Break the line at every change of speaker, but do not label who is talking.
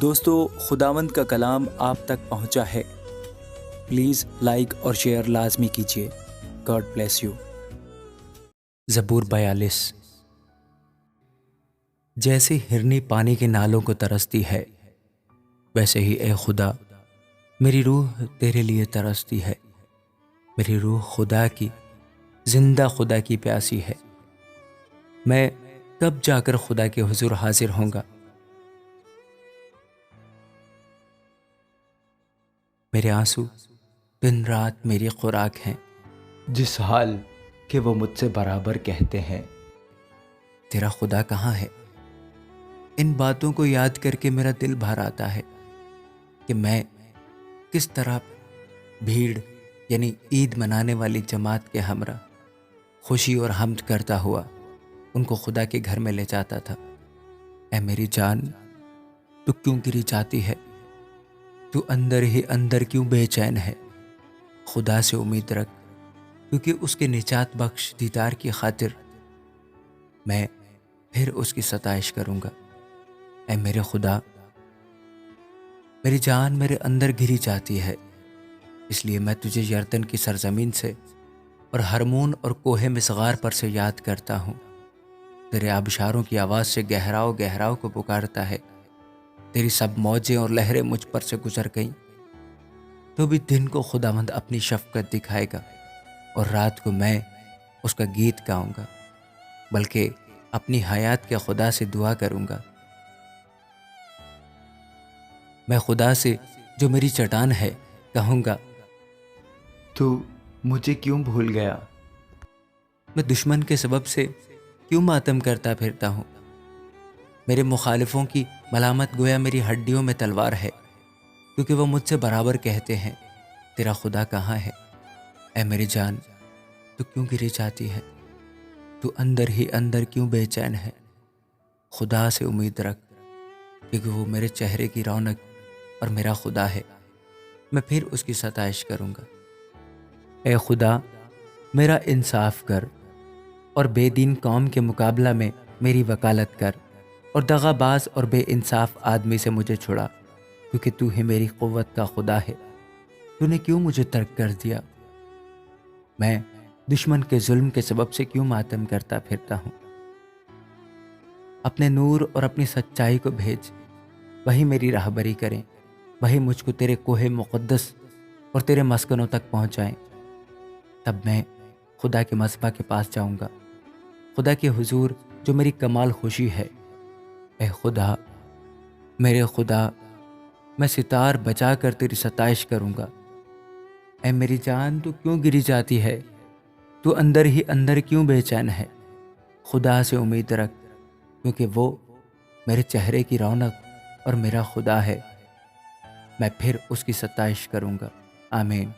دوستو، خداوند کا کلام آپ تک پہنچا ہے۔ پلیز لائک اور شیئر لازمی کیجیے۔ God bless you. زبور 42۔ جیسے ہرنی پانی کے نالوں کو ترستی ہے، ویسے ہی اے خدا میری روح تیرے لیے ترستی ہے۔ میری روح خدا کی، زندہ خدا کی پیاسی ہے۔ میں کب جا کر خدا کے حضور حاضر ہوں گا؟ میرے آنسو دن رات میری خوراک ہیں،
جس حال کہ وہ مجھ سے برابر کہتے ہیں،
تیرا خدا کہاں ہے؟ ان باتوں کو یاد کر کے میرا دل بھر آتا ہے کہ میں کس طرح بھیڑ یعنی عید منانے والی جماعت کے ہمراہ خوشی اور حمد کرتا ہوا ان کو خدا کے گھر میں لے جاتا تھا۔ اے میری جان، تو کیوں گری جاتی ہے؟ تو اندر ہی اندر کیوں بے چین ہے؟ خدا سے امید رکھ، کیونکہ اس کے نجات بخش دیدار کی خاطر میں پھر اس کی ستائش کروں گا۔ اے میرے خدا، میری جان میرے اندر گھری جاتی ہے، اس لیے میں تجھے یردن کی سرزمین سے اور ہرمون اور کوہ مصغار پر سے یاد کرتا ہوں۔ تیرے آبشاروں کی آواز سے گہراؤ گہراؤ کو پکارتا ہے۔ تیری سب موجیں اور لہریں مجھ پر سے گزر گئیں، تو بھی دن کو خداوند اپنی شفقت دکھائے گا، اور رات کو میں اس کا گیت گاؤں گا، بلکہ اپنی حیات کے خدا سے دعا کروں گا۔ میں خدا سے جو میری چٹان ہے کہوں گا،
تو مجھے کیوں بھول گیا؟
میں دشمن کے سبب سے کیوں ماتم کرتا پھرتا ہوں؟ میرے مخالفوں کی ملامت گویا میری ہڈیوں میں تلوار ہے، کیونکہ وہ مجھ سے برابر کہتے ہیں، تیرا خدا کہاں ہے؟ اے میری جان، تو کیوں گری جاتی ہے؟ تو اندر ہی اندر کیوں بے چین ہے؟ خدا سے امید رکھ، کیونکہ وہ میرے چہرے کی رونق اور میرا خدا ہے۔ میں پھر اس کی ستائش کروں گا۔ اے خدا، میرا انصاف کر اور بے دین قوم کے مقابلہ میں میری وکالت کر، اور دغا باز اور بے انصاف آدمی سے مجھے چھڑا، کیونکہ تو ہی میری قوت کا خدا ہے۔ تو نے کیوں مجھے ترک کر دیا؟ میں دشمن کے ظلم کے سبب سے کیوں ماتم کرتا پھرتا ہوں؟ اپنے نور اور اپنی سچائی کو بھیج، وہی میری راہبری کریں، وہی مجھ کو تیرے کوہ مقدس اور تیرے مسکنوں تک پہنچائیں۔ تب میں خدا کے مذبح کے پاس جاؤں گا، خدا کے حضور جو میری کمال خوشی ہے۔ اے خدا، میرے خدا، میں ستار بجا کر تیری ستائش کروں گا۔ اے میری جان، تو کیوں گری جاتی ہے؟ تو اندر ہی اندر کیوں بے چین ہے؟ خدا سے امید رکھ، کیونکہ وہ میرے چہرے کی رونق اور میرا خدا ہے۔ میں پھر اس کی ستائش کروں گا۔ آمین۔